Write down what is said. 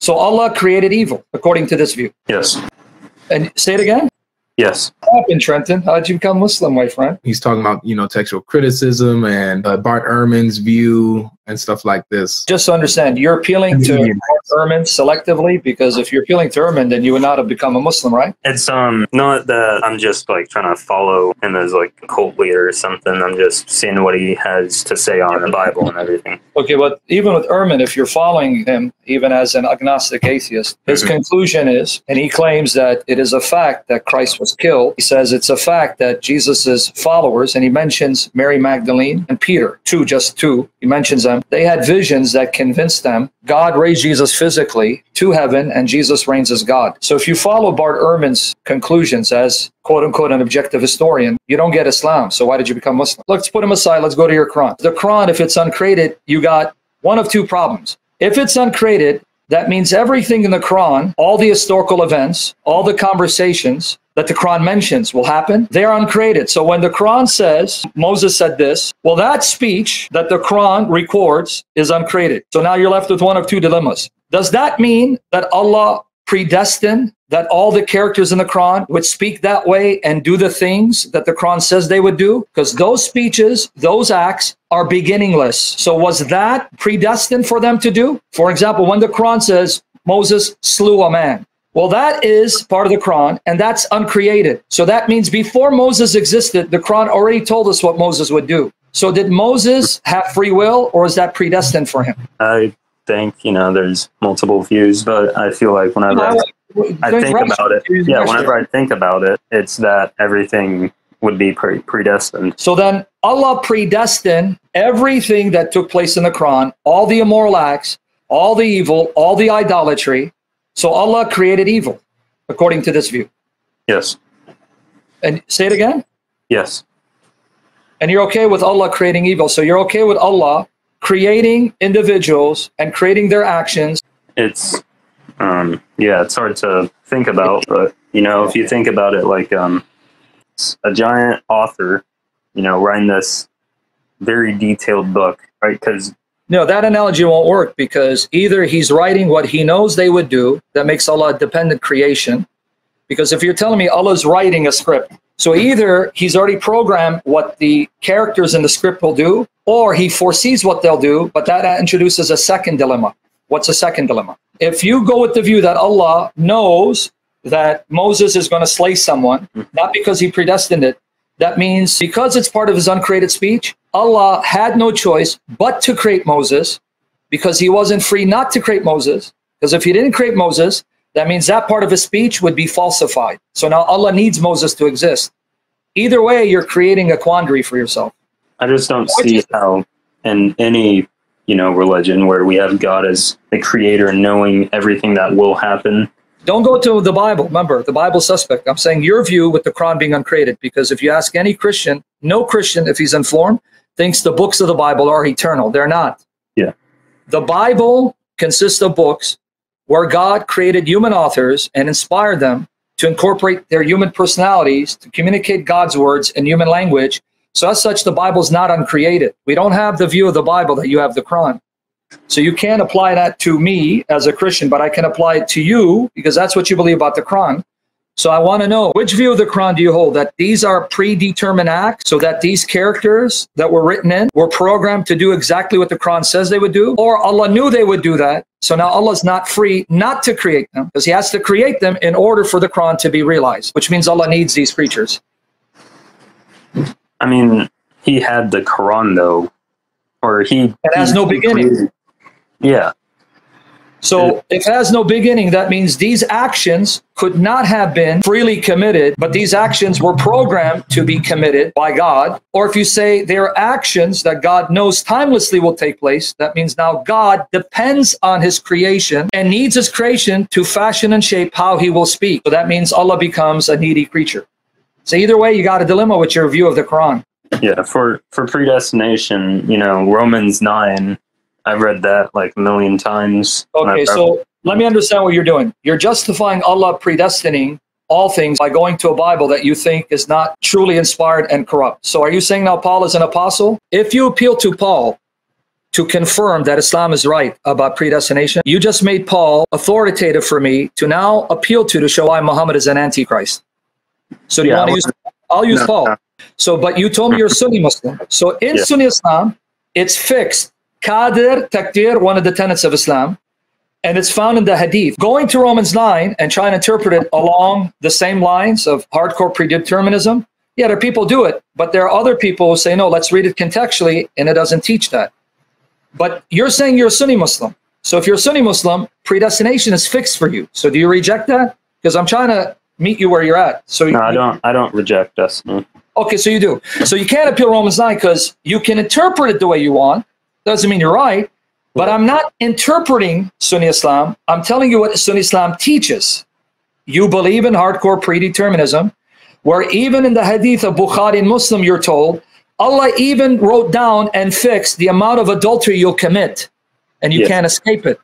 So Allah created evil, according to this view. Yes. And say it again? Yes. What happened, Trenton? How did you become Muslim, my friend? He's talking about, textual criticism and Bart Ehrman's view and stuff like this. Just to understand, you're appealing to Ehrman selectively, because if you're appealing to Ehrman, then you would not have become a Muslim, right? It's not that I'm just like trying to follow him as like a cult leader or something. I'm just seeing what he has to say on the Bible and everything. Okay, but even with Ehrman, if you're following him, even as an agnostic atheist, his conclusion is, and he claims that it is a fact that Christ was killed. He says it's a fact that Jesus's followers, and he mentions Mary Magdalene and Peter, just two. He mentions them. They had visions that convinced them God raised Jesus physically to heaven and Jesus reigns as God. So if you follow Bart Ehrman's conclusions as quote unquote an objective historian, you don't get Islam. So why did you become Muslim? Let's put him aside. Let's go to your Quran. The Quran, if it's uncreated, you got one of two problems. If it's uncreated, that means everything in the Quran, all the historical events, all the conversations that the Quran mentions will happen. They're uncreated. So when the Quran says, Moses said this, well, that speech that the Quran records is uncreated. So now you're left with one of two dilemmas. Does that mean that Allah predestined that all the characters in the Quran would speak that way and do the things that the Quran says they would do? Because those speeches, those acts are beginningless. So was that predestined for them to do? For example, when the Quran says Moses slew a man, well, that is part of the Quran, and that's uncreated. So that means before Moses existed, the Quran already told us what Moses would do. So did Moses have free will, or is that predestined for him? I think, there's multiple views, but I feel like whenever I think about it, whenever I think about it, it's that everything would be predestined. So then Allah predestined everything that took place in the Quran, all the immoral acts, all the evil, all the idolatry. So Allah created evil, according to this view. Yes. And say it again? Yes. And you're okay with Allah creating evil. So you're okay with Allah creating individuals and creating their actions. It's, it's hard to think about, but, if you think about it like a giant author, writing this very detailed book, right? Because no, that analogy won't work, because either he's writing what he knows they would do, that makes Allah a dependent creation. Because if you're telling me Allah's writing a script, so either he's already programmed what the characters in the script will do, or he foresees what they'll do, but that introduces a second dilemma. What's a second dilemma? If you go with the view that Allah knows that Moses is going to slay someone, not because he predestined it, that means because it's part of his uncreated speech, Allah had no choice but to create Moses, because he wasn't free not to create Moses. Because if he didn't create Moses, that means that part of his speech would be falsified. So now Allah needs Moses to exist. Either way, you're creating a quandary for yourself. I just don't see how in any, religion where we have God as the creator and knowing everything that will happen. Don't go to the Bible. Remember, the Bible's suspect. I'm saying your view with the Quran being uncreated, because if you ask any Christian, no Christian, if he's informed, thinks the books of the Bible are eternal. They're not. Yeah. The Bible consists of books where God created human authors and inspired them to incorporate their human personalities to communicate God's words in human language. So as such, the Bible's not uncreated. We don't have the view of the Bible that you have the Quran. So you can't apply that to me as a Christian, but I can apply it to you because that's what you believe about the Quran. So I want to know, which view of the Quran do you hold? That these are predetermined acts, so that these characters that were written in were programmed to do exactly what the Quran says they would do? Or Allah knew they would do that, so now Allah's not free not to create them, because he has to create them in order for the Quran to be realized, which means Allah needs these creatures. I mean, he had the Quran though, or it has no beginning. Yeah. So if it has no beginning, that means these actions could not have been freely committed, but these actions were programmed to be committed by God. Or if you say they are actions that God knows timelessly will take place, that means now God depends on his creation and needs his creation to fashion and shape how he will speak. So that means Allah becomes a needy creature. So either way, you got a dilemma with your view of the Quran. Yeah, for predestination, Romans 9, I've read that like a million times. Okay, so let me understand what you're doing. You're justifying Allah predestining all things by going to a Bible that you think is not truly inspired and corrupt. So are you saying now Paul is an apostle? If you appeal to Paul to confirm that Islam is right about predestination. You just made Paul authoritative for me to now appeal to show why Muhammad is an antichrist. So do you want to use? I'll use Paul. No. So, but you told me you're a Sunni Muslim. So in Sunni Islam, it's fixed. Qadr, Taqdir, one of the tenets of Islam. And it's found in the Hadith. Going to Romans 9 and trying to interpret it along the same lines of hardcore predeterminism. Yeah, there are people do it, but there are other people who say, no, let's read it contextually, and it doesn't teach that. But you're saying you're a Sunni Muslim. So if you're a Sunni Muslim, predestination is fixed for you. So do you reject that? Because I'm trying to meet you where you're at. So no, I don't reject destiny. Okay, so you do. So you can't appeal Romans 9 because you can interpret it the way you want. Doesn't mean you're right. But I'm not interpreting Sunni Islam. I'm telling you what Sunni Islam teaches. You believe in hardcore predeterminism, where even in the Hadith of Bukhari and Muslim, you're told, Allah even wrote down and fixed the amount of adultery you'll commit, and you can't escape it.